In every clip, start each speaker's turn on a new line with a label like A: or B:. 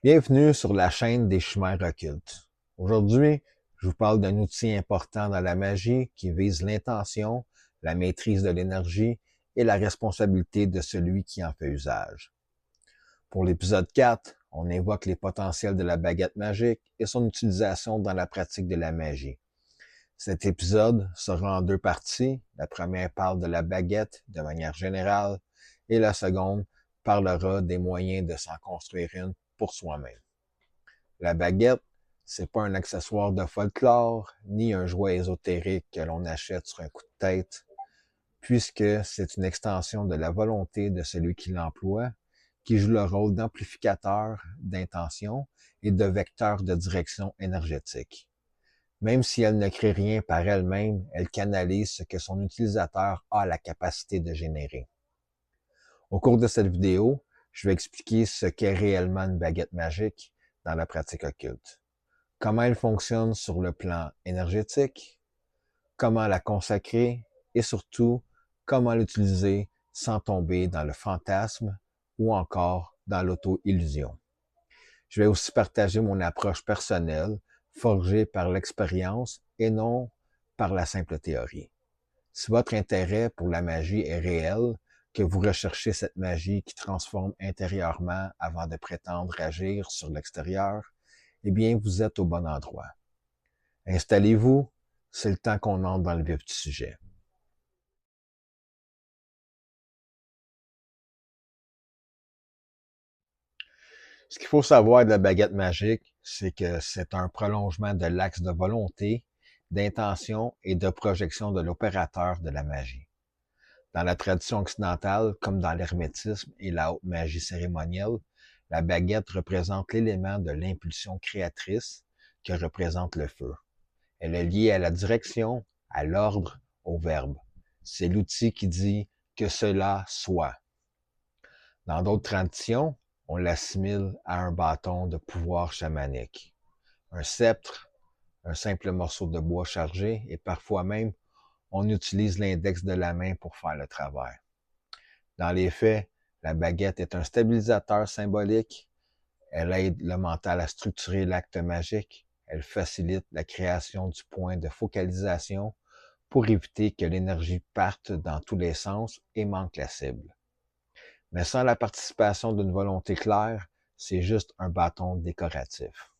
A: Bienvenue sur la chaîne des chimères occultes. Aujourd'hui, je vous parle d'un outil important dans la magie qui vise l'intention, la maîtrise de l'énergie et la responsabilité de celui qui en fait usage. Pour l'épisode 4, on évoque les potentiels de la baguette magique et son utilisation dans la pratique de la magie. Cet épisode sera en deux parties. La première parle de la baguette de manière générale et la seconde parlera des moyens de s'en construire une pour soi-même. La baguette, c'est pas un accessoire de folklore, ni un jouet ésotérique que l'on achète sur un coup de tête, puisque c'est une extension de la volonté de celui qui l'emploie, qui joue le rôle d'amplificateur d'intention et de vecteur de direction énergétique. Même si elle ne crée rien par elle-même, elle canalise ce que son utilisateur a la capacité de générer. Au cours de cette vidéo, je vais expliquer ce qu'est réellement une baguette magique dans la pratique occulte, comment elle fonctionne sur le plan énergétique, comment la consacrer et surtout comment l'utiliser sans tomber dans le fantasme ou encore dans l'auto-illusion. Je vais aussi partager mon approche personnelle, forgée par l'expérience et non par la simple théorie. Si votre intérêt pour la magie est réel, que vous recherchez cette magie qui transforme intérieurement avant de prétendre agir sur l'extérieur, eh bien, vous êtes au bon endroit. Installez-vous, c'est le temps qu'on entre dans le vif du sujet. Ce qu'il faut savoir de la baguette magique, c'est que c'est un prolongement de l'axe de volonté, d'intention et de projection de l'opérateur de la magie. Dans la tradition occidentale, comme dans l'hermétisme et la haute magie cérémonielle, la baguette représente l'élément de l'impulsion créatrice que représente le feu. Elle est liée à la direction, à l'ordre, au verbe. C'est l'outil qui dit que cela soit. Dans d'autres traditions, on l'assimile à un bâton de pouvoir chamanique. Un sceptre, un simple morceau de bois chargé et parfois même, on utilise l'index de la main pour faire le travail. Dans les faits, la baguette est un stabilisateur symbolique. Elle aide le mental à structurer l'acte magique. Elle facilite la création du point de focalisation pour éviter que l'énergie parte dans tous les sens et manque la cible. Mais sans la participation d'une volonté claire, c'est juste un bâton décoratif.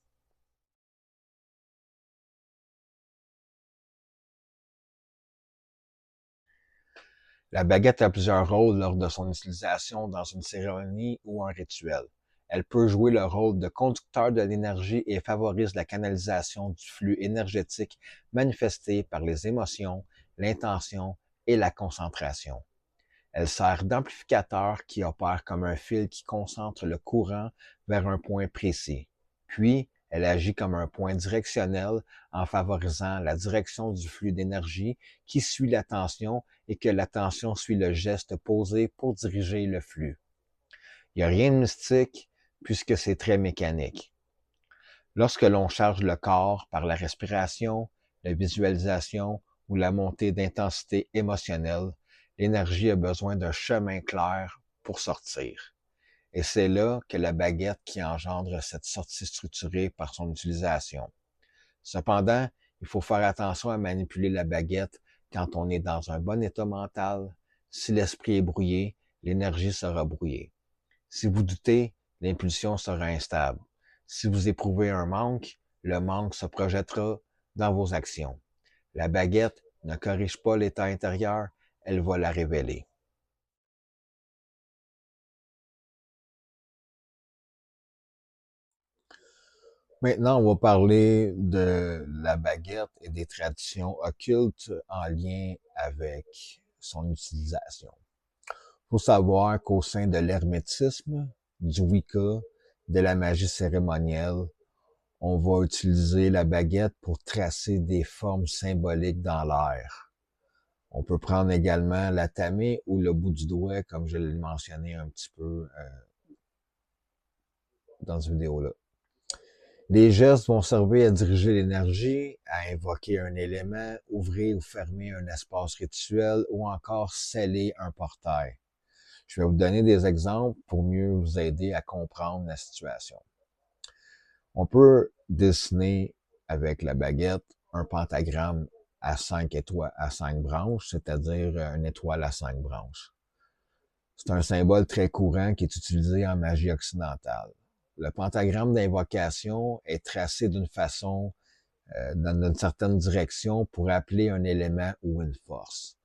A: La baguette a plusieurs rôles lors de son utilisation dans une cérémonie ou un rituel. Elle peut jouer le rôle de conducteur de l'énergie et favorise la canalisation du flux énergétique manifesté par les émotions, l'intention et la concentration. Elle sert d'amplificateur qui opère comme un fil qui concentre le courant vers un point précis. Puis, elle agit comme un point directionnel en favorisant la direction du flux d'énergie qui suit l'attention et que l'attention suit le geste posé pour diriger le flux. Il n'y a rien de mystique puisque c'est très mécanique. Lorsque l'on charge le corps par la respiration, la visualisation ou la montée d'intensité émotionnelle, l'énergie a besoin d'un chemin clair pour sortir. Et c'est là que la baguette qui engendre cette sortie structurée par son utilisation. Cependant, il faut faire attention à manipuler la baguette quand on est dans un bon état mental. Si l'esprit est brouillé, l'énergie sera brouillée. Si vous doutez, l'impulsion sera instable. Si vous éprouvez un manque, le manque se projettera dans vos actions. La baguette ne corrige pas l'état intérieur, elle va la révéler. Maintenant, on va parler de la baguette et des traditions occultes en lien avec son utilisation. Il faut savoir qu'au sein de l'hermétisme, du Wicca, de la magie cérémonielle, on va utiliser la baguette pour tracer des formes symboliques dans l'air. On peut prendre également la tamée ou le bout du doigt, comme je l'ai mentionné un petit peu dans cette vidéo-là. Les gestes vont servir à diriger l'énergie, à invoquer un élément, ouvrir ou fermer un espace rituel ou encore sceller un portail. Je vais vous donner des exemples pour mieux vous aider à comprendre la situation. On peut dessiner avec la baguette un pentagramme à 5 branches, c'est-à-dire une étoile à 5 branches. C'est un symbole très courant qui est utilisé en magie occidentale. Le pentagramme d'invocation est tracé d'une façon, dans une certaine direction pour appeler un élément ou une force.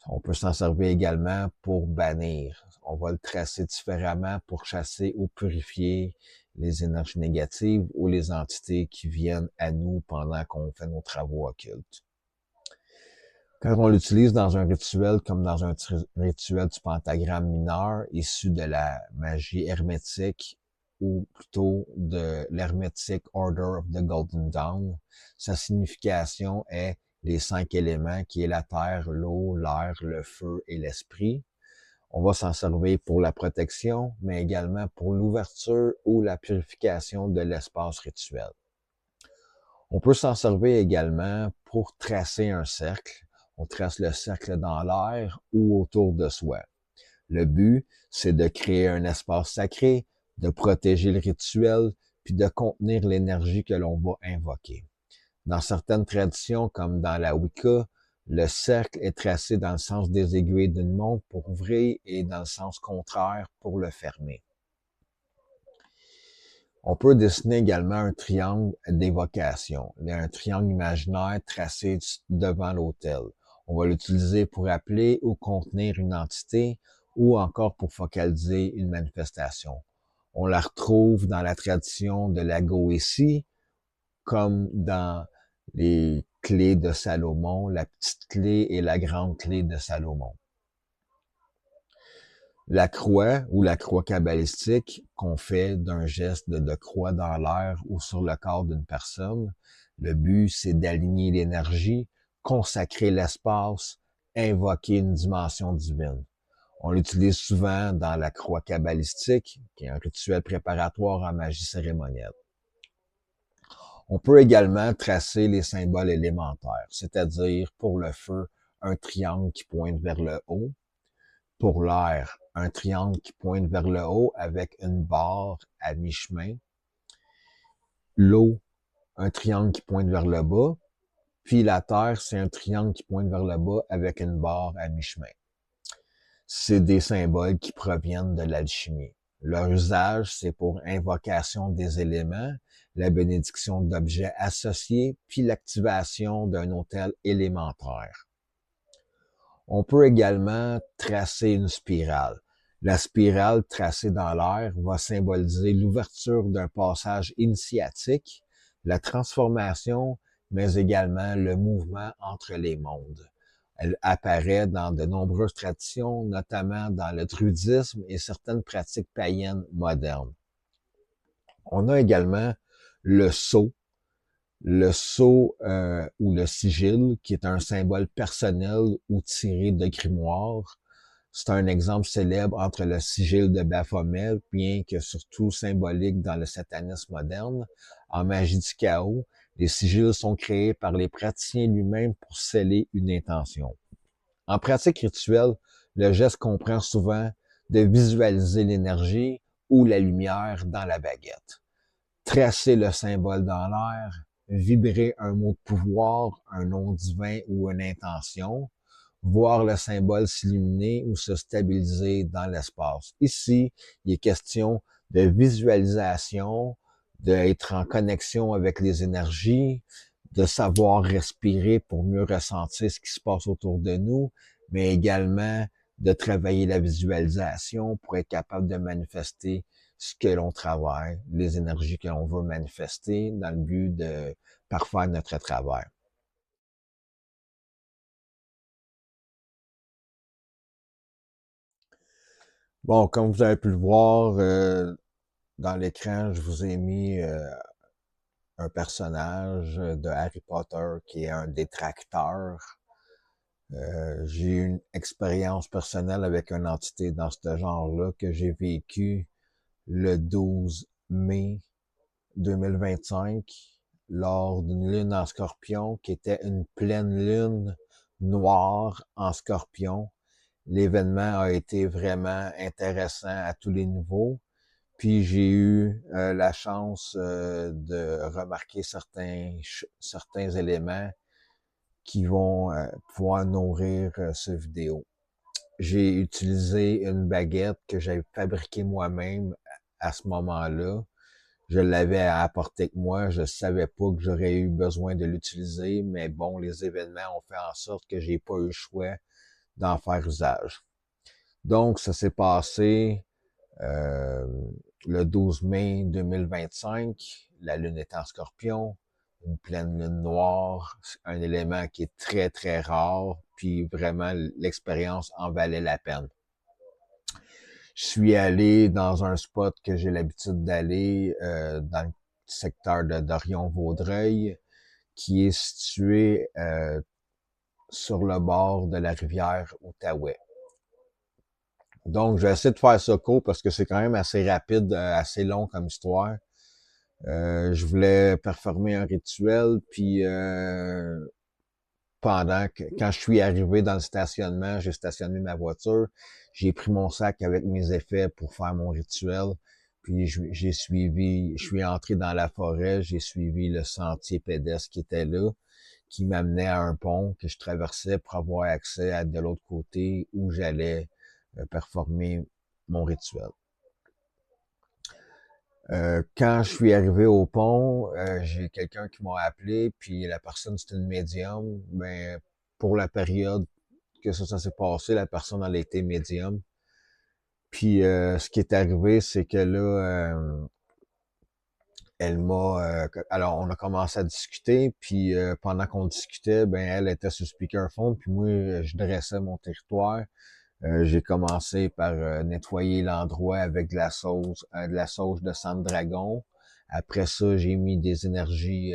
A: On peut s'en servir également pour bannir. On va le tracer différemment pour chasser ou purifier les énergies négatives ou les entités qui viennent à nous pendant qu'on fait nos travaux occultes. Quand on l'utilise dans un rituel comme dans un rituel du pentagramme mineur issu de la magie hermétique ou plutôt de l'Hermetic Order of the Golden Dawn, sa signification est les 5 éléments qui est la terre, l'eau, l'air, le feu et l'esprit. On va s'en servir pour la protection, mais également pour l'ouverture ou la purification de l'espace rituel. On peut s'en servir également pour tracer un cercle. On trace le cercle dans l'air ou autour de soi. Le but, c'est de créer un espace sacré, de protéger le rituel, puis de contenir l'énergie que l'on va invoquer. Dans certaines traditions, comme dans la Wicca, le cercle est tracé dans le sens des aiguilles d'une montre pour ouvrir et dans le sens contraire pour le fermer. On peut dessiner également un triangle d'évocation. Il y a un triangle imaginaire tracé devant l'autel. On va l'utiliser pour appeler ou contenir une entité ou encore pour focaliser une manifestation. On la retrouve dans la tradition de la Goétie, comme dans les clés de Salomon, la petite clé et la grande clé de Salomon. La croix ou la croix kabbalistique qu'on fait d'un geste de croix dans l'air ou sur le corps d'une personne, le but c'est d'aligner l'énergie, consacrer l'espace, invoquer une dimension divine. On l'utilise souvent dans la croix kabbalistique, qui est un rituel préparatoire en magie cérémonielle. On peut également tracer les symboles élémentaires, c'est-à-dire pour le feu, un triangle qui pointe vers le haut, pour l'air, un triangle qui pointe vers le haut avec une barre à mi-chemin. L'eau, un triangle qui pointe vers le bas. Puis la terre, c'est un triangle qui pointe vers le bas avec une barre à mi-chemin. C'est des symboles qui proviennent de l'alchimie. Leur usage, c'est pour invocation des éléments, la bénédiction d'objets associés, puis l'activation d'un autel élémentaire. On peut également tracer une spirale. La spirale tracée dans l'air va symboliser l'ouverture d'un passage initiatique, la transformation, mais également le mouvement entre les mondes. Elle apparaît dans de nombreuses traditions, notamment dans le druidisme et certaines pratiques païennes modernes. On a également le sceau. Le sceau ou le sigil, qui est un symbole personnel ou tiré de grimoire. C'est un exemple célèbre entre le sigil de Baphomet, bien que surtout symbolique dans le satanisme moderne. En magie du chaos, les sigils sont créés par les praticiens lui-même pour sceller une intention. En pratique rituelle, le geste comprend souvent de visualiser l'énergie ou la lumière dans la baguette. Tracer le symbole dans l'air, vibrer un mot de pouvoir, un nom divin ou une intention, voir le symbole s'illuminer ou se stabiliser dans l'espace. Ici, il est question de visualisation, d'être en connexion avec les énergies, de savoir respirer pour mieux ressentir ce qui se passe autour de nous, mais également de travailler la visualisation pour être capable de manifester ce que l'on travaille, les énergies que l'on veut manifester dans le but de parfaire notre travail. Bon, comme vous avez pu le voir dans l'écran, je vous ai mis un personnage de Harry Potter qui est un détracteur. J'ai eu une expérience personnelle avec une entité dans ce genre-là que j'ai vécu le 12 mai 2025 lors d'une lune en Scorpion qui était une pleine lune noire en Scorpion. L'événement a été vraiment intéressant à tous les niveaux. Puis j'ai eu la chance de remarquer certains éléments qui vont pouvoir nourrir cette vidéo. J'ai utilisé une baguette que j'avais fabriquée moi-même à ce moment-là. Je l'avais à apporter avec moi. Je savais pas que j'aurais eu besoin de l'utiliser, mais bon, les événements ont fait en sorte que j'ai pas eu le choix d'en faire usage. Donc, ça s'est passé euh, le 12 mai 2025. La lune est en Scorpion, une pleine lune noire, un élément qui est très, très rare, puis vraiment, l'expérience en valait la peine. Je suis allé dans un spot que j'ai l'habitude d'aller dans le secteur de Dorion-Vaudreuil, qui est situé sur le bord de la rivière Outaouais. Donc, je vais essayer de faire ça court parce que c'est quand même assez rapide, assez long comme histoire. Je voulais performer un rituel, puis quand je suis arrivé dans le stationnement, j'ai stationné ma voiture, j'ai pris mon sac avec mes effets pour faire mon rituel, puis je suis entré dans la forêt, j'ai suivi le sentier pédestre qui était là, qui m'amenait à un pont que je traversais pour avoir accès à de l'autre côté où j'allais performer mon rituel. Quand je suis arrivé au pont, j'ai quelqu'un qui m'a appelé, puis la personne, c'était une médium. Ben, pour la période que ça s'est passé, la personne, elle a été médium. Puis ce qui est arrivé, c'est que là, elle m'a... alors, on a commencé à discuter, puis pendant qu'on discutait, ben elle était sur speakerphone, puis moi, je dressais mon territoire. J'ai commencé par nettoyer l'endroit avec de la sauge de sang de dragon. Après ça, j'ai mis des énergies,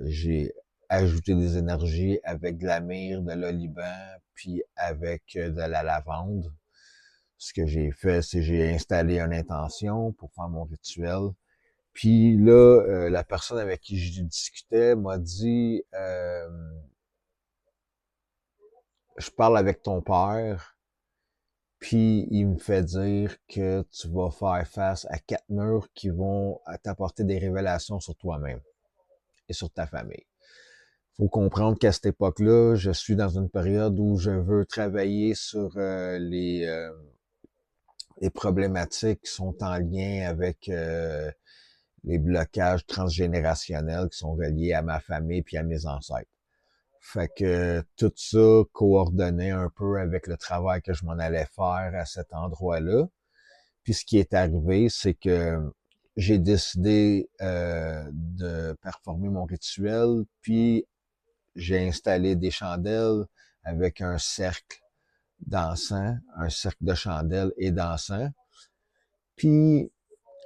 A: j'ai ajouté des énergies avec de la myrrhe, de l'oliban, puis avec de la lavande. Ce que j'ai fait, c'est j'ai installé une intention pour faire mon rituel. Puis là, la personne avec qui je discutais m'a dit, je parle avec ton père. Puis il me fait dire que tu vas faire face à 4 murs qui vont t'apporter des révélations sur toi-même et sur ta famille. Faut comprendre qu'à cette époque-là, je suis dans une période où je veux travailler sur les problématiques qui sont en lien avec les blocages transgénérationnels qui sont reliés à ma famille puis à mes ancêtres. Fait que tout ça coordonnait un peu avec le travail que je m'en allais faire à cet endroit-là. Puis ce qui est arrivé, c'est que j'ai décidé de performer mon rituel, puis j'ai installé des chandelles avec un cercle d'encens, un cercle de chandelles et d'encens. Puis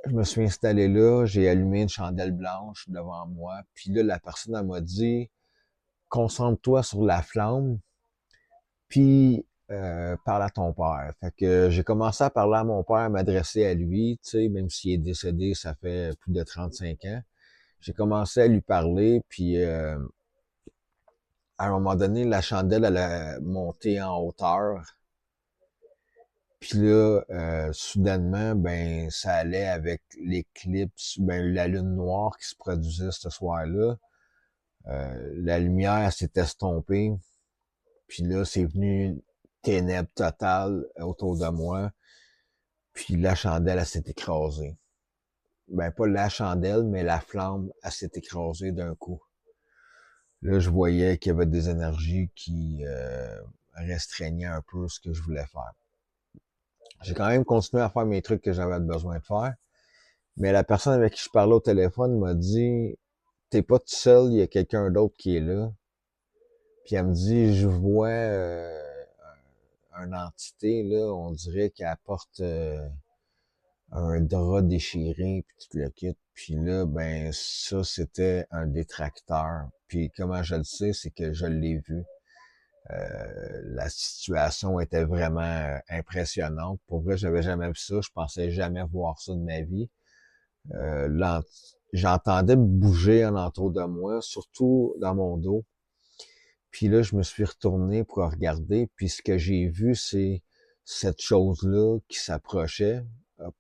A: je me suis installé là, j'ai allumé une chandelle blanche devant moi, puis là, la personne elle m'a dit concentre-toi sur la flamme, puis parle à ton père. Fait que j'ai commencé à parler à mon père, à m'adresser à lui, tu sais, même s'il est décédé, ça fait plus de 35 ans. J'ai commencé à lui parler, puis à un moment donné, la chandelle, elle a monté en hauteur. Puis là, soudainement, ben, ça allait avec l'éclipse, ben, la lune noire qui se produisait ce soir-là. La lumière s'est estompée. Puis là, c'est venu ténèbres totales autour de moi. Puis la chandelle, elle s'est écrasée. Ben, pas la chandelle, mais la flamme, elle s'est écrasée d'un coup. Là, je voyais qu'il y avait des énergies qui restreignaient un peu ce que je voulais faire. J'ai quand même continué à faire mes trucs que j'avais besoin de faire. Mais la personne avec qui je parlais au téléphone m'a dit, t'es pas tout seul, il y a quelqu'un d'autre qui est là. Puis elle me dit, je vois une entité, là, on dirait qu'elle porte un drap déchiré, puis tout le kit. Puis là, ben ça, c'était un détracteur. Puis comment je le sais, c'est que je l'ai vu. La situation était vraiment impressionnante. Pour vrai, j'avais jamais vu ça. Je pensais jamais voir ça de ma vie. J'entendais bouger en entour de moi, surtout dans mon dos. Puis là, je me suis retourné pour regarder. Puis ce que j'ai vu, c'est cette chose-là qui s'approchait.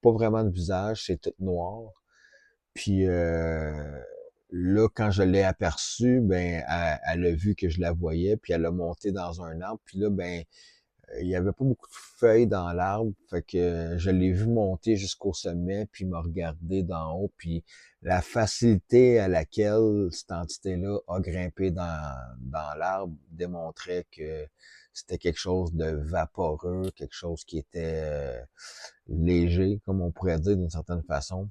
A: pas vraiment de visage, c'est tout noir. Puis là, quand je l'ai aperçue, ben, elle a vu que je la voyais, puis elle a monté dans un arbre. Puis là, ben, il y avait pas beaucoup de feuilles dans l'arbre, fait que je l'ai vu monter jusqu'au sommet, puis me regarder d'en haut, puis la facilité à laquelle cette entité-là a grimpé dans l'arbre démontrait que c'était quelque chose de vaporeux, quelque chose qui était léger, comme on pourrait dire d'une certaine façon.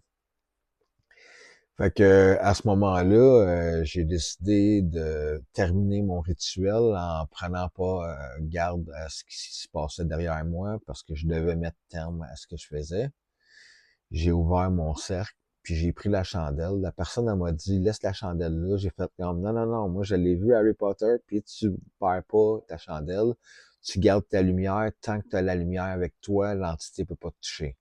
A: Fait que à ce moment-là, j'ai décidé de terminer mon rituel en prenant pas garde à ce qui se passait derrière moi parce que je devais mettre terme à ce que je faisais. J'ai ouvert mon cercle, puis j'ai pris la chandelle. La personne elle m'a dit laisse la chandelle là. J'ai fait comme non, non, non, moi je l'ai vu Harry Potter, puis tu perds pas ta chandelle. Tu gardes ta lumière. Tant que tu as la lumière avec toi, l'entité peut pas te toucher.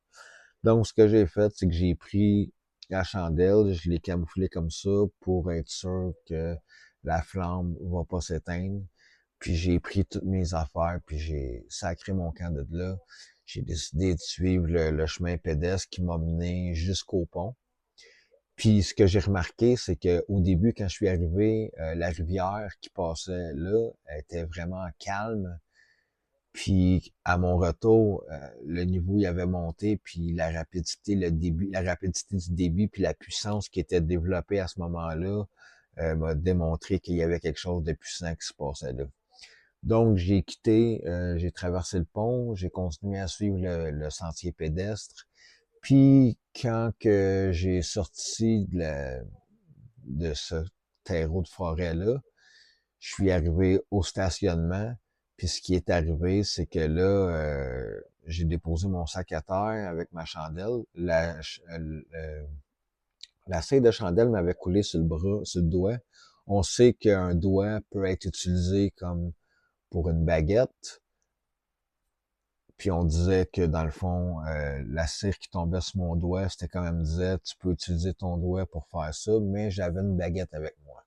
A: Donc, ce que j'ai fait, c'est que j'ai pris la chandelle, je l'ai camouflée comme ça pour être sûr que la flamme va pas s'éteindre. Puis j'ai pris toutes mes affaires, puis j'ai sacré mon camp de là. J'ai décidé de suivre le chemin pédestre qui m'a mené jusqu'au pont. Puis ce que j'ai remarqué, c'est que au début, quand je suis arrivé, la rivière qui passait là elle était vraiment calme. Puis à mon retour, le niveau il avait monté, puis la rapidité, le début, la rapidité du débit, puis la puissance qui était développée à ce moment-là m'a démontré qu'il y avait quelque chose de puissant qui se passait là. Donc j'ai quitté, j'ai traversé le pont, j'ai continué à suivre le sentier pédestre. Puis quand que j'ai sorti de ce terreau de forêt-là, je suis arrivé au stationnement, puis ce qui est arrivé, c'est que là, j'ai déposé mon sac à terre avec ma chandelle. La cire de chandelle m'avait coulé sur le bras, sur le doigt. On sait qu'un doigt peut être utilisé comme pour une baguette. Puis on disait que dans le fond, la cire qui tombait sur mon doigt, c'était quand même disait, tu peux utiliser ton doigt pour faire ça, mais j'avais une baguette avec moi.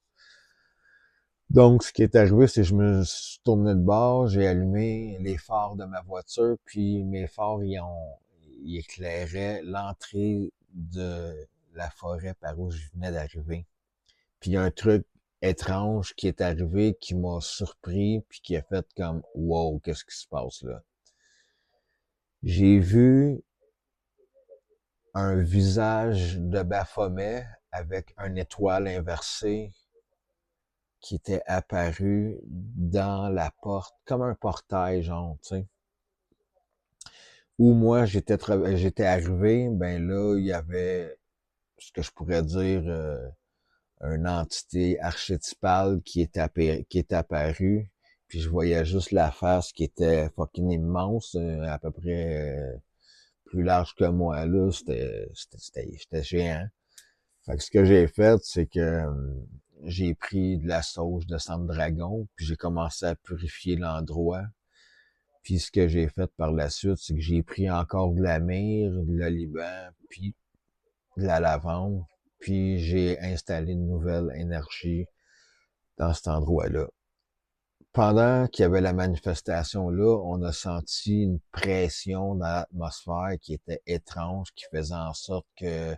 A: Donc, ce qui est arrivé, c'est que je me suis tourné de bord, j'ai allumé les phares de ma voiture, puis mes phares, ils éclairaient l'entrée de la forêt par où je venais d'arriver. Puis il y a un truc étrange qui est arrivé, qui m'a surpris, puis qui a fait comme « Wow, qu'est-ce qui se passe là? » J'ai vu un visage de Baphomet avec une étoile inversée qui était apparu dans la porte, comme un portail, genre, tu sais. Où moi, j'étais arrivé, ben là, il y avait ce que je pourrais dire une entité archétypale qui est apparue. Puis je voyais juste la face qui était fucking immense, à peu près plus large que moi, là. J'étais géant. Fait que ce que j'ai fait, c'est que j'ai pris de la sauge de sang de dragon, puis j'ai commencé à purifier l'endroit. Puis ce que j'ai fait par la suite, c'est que j'ai pris encore de la myrrhe, de l'oliban, puis de la lavande, puis j'ai installé une nouvelle énergie dans cet endroit-là. Pendant qu'il y avait la manifestation là, on a senti une pression dans l'atmosphère qui était étrange, qui faisait en sorte que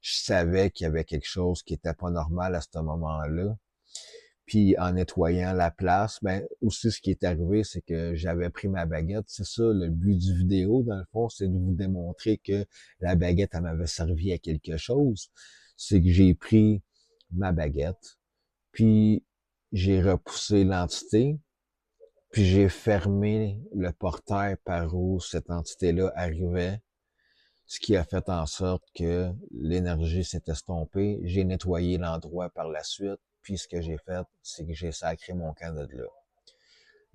A: je savais qu'il y avait quelque chose qui était pas normal à ce moment-là. Puis en nettoyant la place, ben aussi ce qui est arrivé, c'est que j'avais pris ma baguette. C'est ça, le but du vidéo, dans le fond, c'est de vous démontrer que la baguette, elle m'avait servi à quelque chose. C'est que j'ai pris ma baguette, puis j'ai repoussé l'entité, puis j'ai fermé le portail par où cette entité-là arrivait, ce qui a fait en sorte que l'énergie s'est estompée. J'ai nettoyé l'endroit par la suite, puis ce que j'ai fait, c'est que j'ai sacré mon camp de là.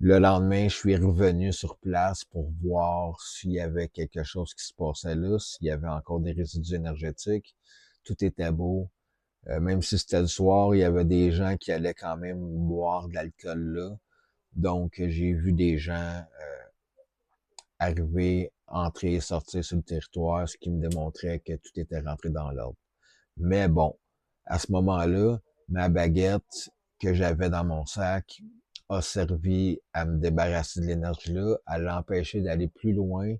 A: Le lendemain, je suis revenu sur place pour voir s'il y avait quelque chose qui se passait là, s'il y avait encore des résidus énergétiques. Tout était beau. Même si c'était le soir, il y avait des gens qui allaient quand même boire de l'alcool là. Donc, j'ai vu des gens arriver, entrer et sortir sur le territoire, ce qui me démontrait que tout était rentré dans l'ordre. Mais bon, à ce moment-là, ma baguette que j'avais dans mon sac a servi à me débarrasser de l'énergie-là, à l'empêcher d'aller plus loin,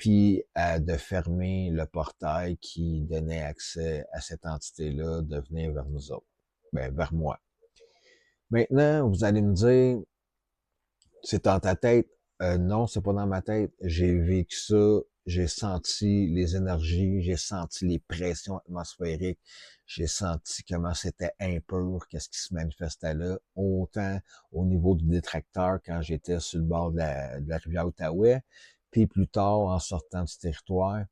A: puis de fermer le portail qui donnait accès à cette entité-là de venir vers nous autres, vers moi. Maintenant, vous allez me dire, c'est dans ta tête. Non, c'est pas dans ma tête. J'ai vécu ça, j'ai senti les énergies, j'ai senti les pressions atmosphériques, j'ai senti comment c'était impur, qu'est-ce qui se manifestait là, autant au niveau du détracteur quand j'étais sur le bord de la rivière Outaouais, puis plus tard, en sortant du territoire,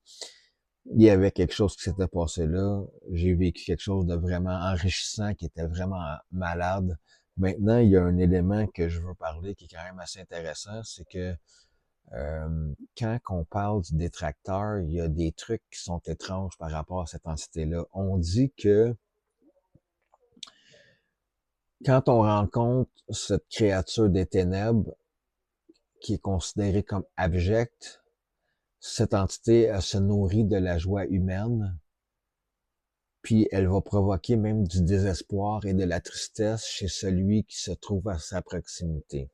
A: il y avait quelque chose qui s'était passé là. J'ai vécu quelque chose de vraiment enrichissant, qui était vraiment malade. Maintenant, il y a un élément que je veux parler qui est quand même assez intéressant, c'est que quand on parle du détracteur, il y a des trucs qui sont étranges par rapport à cette entité-là. On dit que quand on rencontre cette créature des ténèbres qui est considérée comme abjecte, cette entité, elle se nourrit de la joie humaine, puis elle va provoquer même du désespoir et de la tristesse chez celui qui se trouve à sa proximité.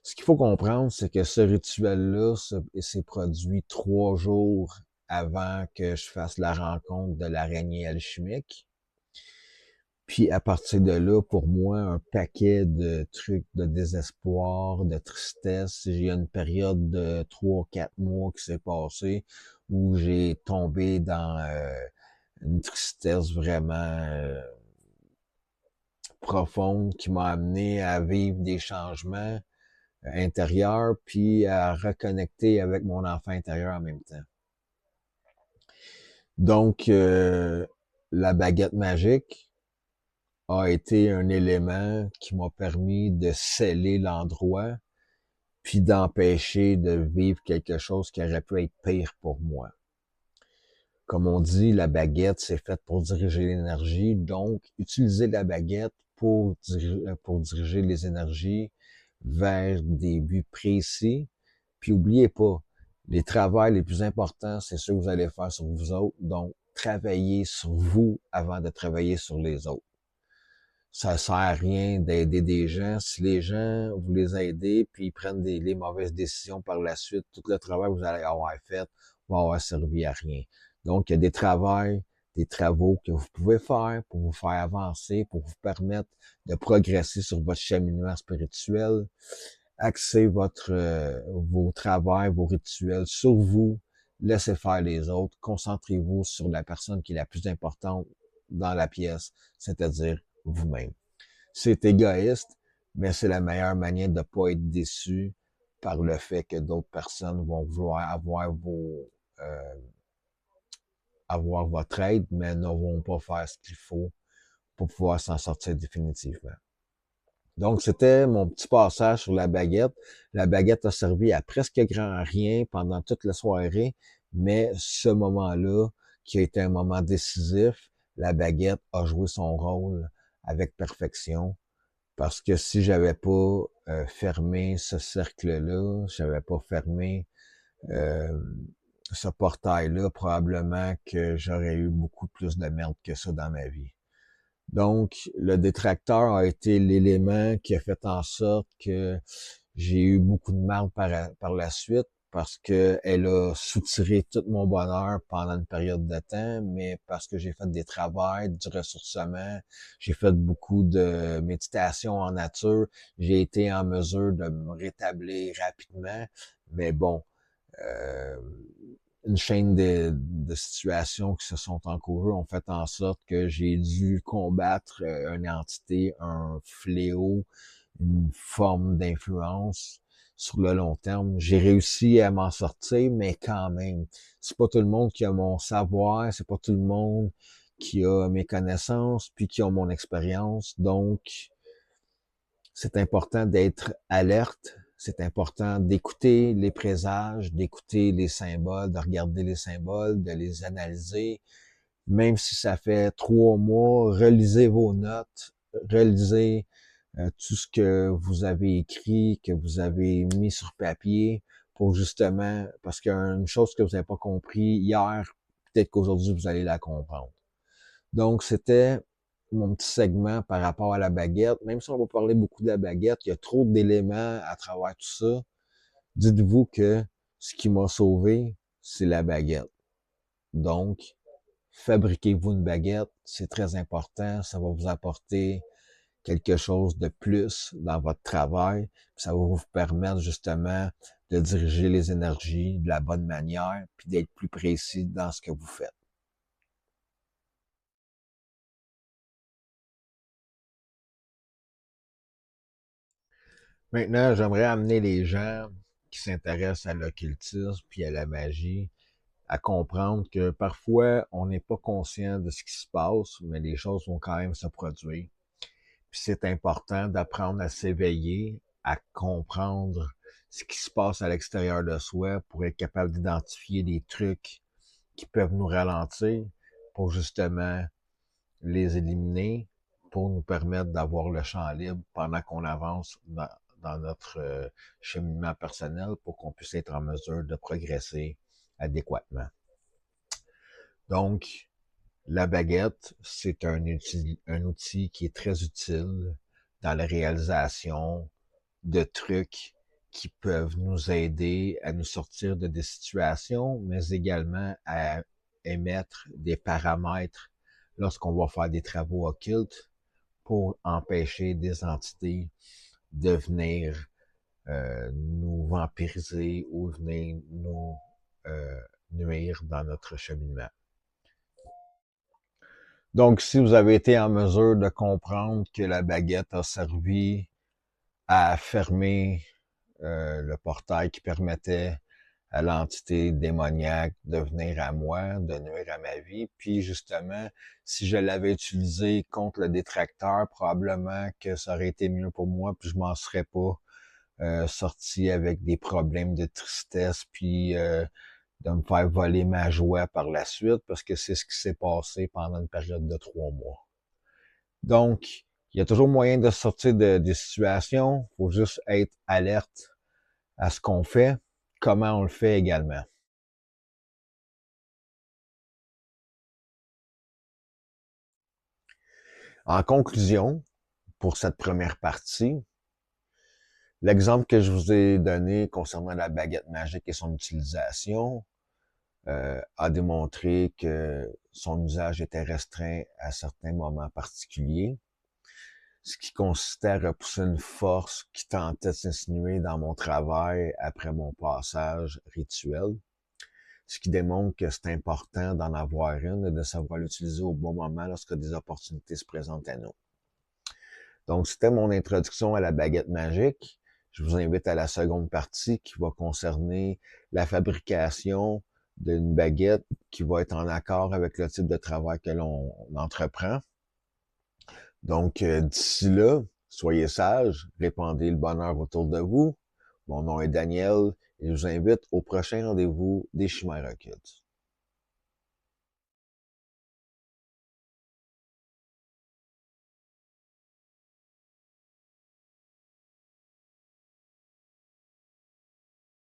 A: Ce qu'il faut comprendre, c'est que ce rituel-là s'est produit 3 jours avant que je fasse la rencontre de l'araignée alchimique. Puis à partir de là, pour moi, un paquet de trucs de désespoir, de tristesse. Il y a une période de 3-4 mois qui s'est passée où j'ai tombé dans une tristesse vraiment profonde qui m'a amené à vivre des changements intérieurs puis à reconnecter avec mon enfant intérieur en même temps. Donc, la baguette magique a été un élément qui m'a permis de sceller l'endroit puis d'empêcher de vivre quelque chose qui aurait pu être pire pour moi. Comme on dit, la baguette, c'est faite pour diriger l'énergie. Donc, utiliser la baguette pour diriger les énergies vers des buts précis. Puis, oubliez pas, les travaux les plus importants, c'est ceux que vous allez faire sur vous autres. Donc, travaillez sur vous avant de travailler sur les autres. Ça sert à rien d'aider des gens. Si les gens, vous les aidez, puis ils prennent les mauvaises décisions par la suite, tout le travail que vous allez avoir fait va avoir servi à rien. Donc, il y a des travaux que vous pouvez faire pour vous faire avancer, pour vous permettre de progresser sur votre cheminement spirituel. Axez vos travaux, vos rituels sur vous. Laissez faire les autres. Concentrez-vous sur la personne qui est la plus importante dans la pièce, c'est-à-dire vous-même. C'est égoïste, mais c'est la meilleure manière de ne pas être déçu par le fait que d'autres personnes vont vouloir avoir votre aide, mais ne vont pas faire ce qu'il faut pour pouvoir s'en sortir définitivement. Donc, c'était mon petit passage sur la baguette. La baguette a servi à presque grand rien pendant toute la soirée, mais ce moment-là, qui a été un moment décisif, la baguette a joué son rôle avec perfection. Parce que si j'avais pas fermé ce cercle-là, j'avais pas fermé ce portail-là, probablement que j'aurais eu beaucoup plus de merde que ça dans ma vie. Donc, le détracteur a été l'élément qui a fait en sorte que j'ai eu beaucoup de mal par la suite parce que elle a soutiré tout mon bonheur pendant une période de temps, mais parce que j'ai fait des travaux, du ressourcement, j'ai fait beaucoup de méditation en nature, j'ai été en mesure de me rétablir rapidement, mais bon, euh, une chaîne de situations qui se sont encourées ont fait en sorte que j'ai dû combattre une entité, un fléau, une forme d'influence sur le long terme. J'ai réussi à m'en sortir, mais quand même, c'est pas tout le monde qui a mon savoir, c'est pas tout le monde qui a mes connaissances, puis qui a mon expérience. Donc, c'est important d'être alerte, c'est important d'écouter les présages, d'écouter les symboles, de regarder les symboles, de les analyser. Même si ça fait 3 mois, relisez vos notes, relisez tout ce que vous avez écrit, que vous avez mis sur papier pour justement, parce qu'une chose que vous n'avez pas compris hier, peut-être qu'aujourd'hui vous allez la comprendre. Donc, c'était mon petit segment par rapport à la baguette. Même si on va parler beaucoup de la baguette, il y a trop d'éléments à travers tout ça. Dites-vous que Ce qui m'a sauvé, c'est la baguette. Donc, fabriquez-vous une baguette, c'est très important, ça va vous apporter quelque chose de plus dans votre travail, puis ça va vous permettre justement de diriger les énergies de la bonne manière, puis d'être plus précis dans ce que vous faites. Maintenant, j'aimerais amener les gens qui s'intéressent à l'occultisme puis à la magie à comprendre que parfois, on n'est pas conscient de ce qui se passe, mais les choses vont quand même se produire. Puis c'est important d'apprendre à s'éveiller, à comprendre ce qui se passe à l'extérieur de soi pour être capable d'identifier des trucs qui peuvent nous ralentir pour justement les éliminer, pour nous permettre d'avoir le champ libre pendant qu'on avance dans notre cheminement personnel pour qu'on puisse être en mesure de progresser adéquatement. Donc, la baguette, c'est un outil qui est très utile dans la réalisation de trucs qui peuvent nous aider à nous sortir de des situations, mais également à émettre des paramètres lorsqu'on va faire des travaux occultes pour empêcher des entités de venir nous vampiriser ou venir nous nuire dans notre cheminement. Donc, si vous avez été en mesure de comprendre que la baguette a servi à fermer le portail qui permettait à l'entité démoniaque de venir à moi, de nuire à ma vie, puis justement, si je l'avais utilisé contre le détracteur, probablement que ça aurait été mieux pour moi, puis je m'en serais pas sorti avec des problèmes de tristesse, puis de me faire voler ma joie par la suite, parce que c'est ce qui s'est passé pendant une période de 3 mois. Donc, il y a toujours moyen de sortir des situations. Il faut juste être alerte à ce qu'on fait, comment on le fait également. En conclusion, pour cette première partie, l'exemple que je vous ai donné concernant la baguette magique et son utilisation a démontré que son usage était restreint à certains moments particuliers, ce qui consistait à repousser une force qui tentait de s'insinuer dans mon travail après mon passage rituel, ce qui démontre que c'est important d'en avoir une et de savoir l'utiliser au bon moment lorsque des opportunités se présentent à nous. Donc, c'était mon introduction à la baguette magique. Je vous invite à la seconde partie qui va concerner la fabrication d'une baguette qui va être en accord avec le type de travail que l'on entreprend. Donc, d'ici là, soyez sages, répandez le bonheur autour de vous. Mon nom est Daniel et je vous invite au prochain rendez-vous des Chimères occultes.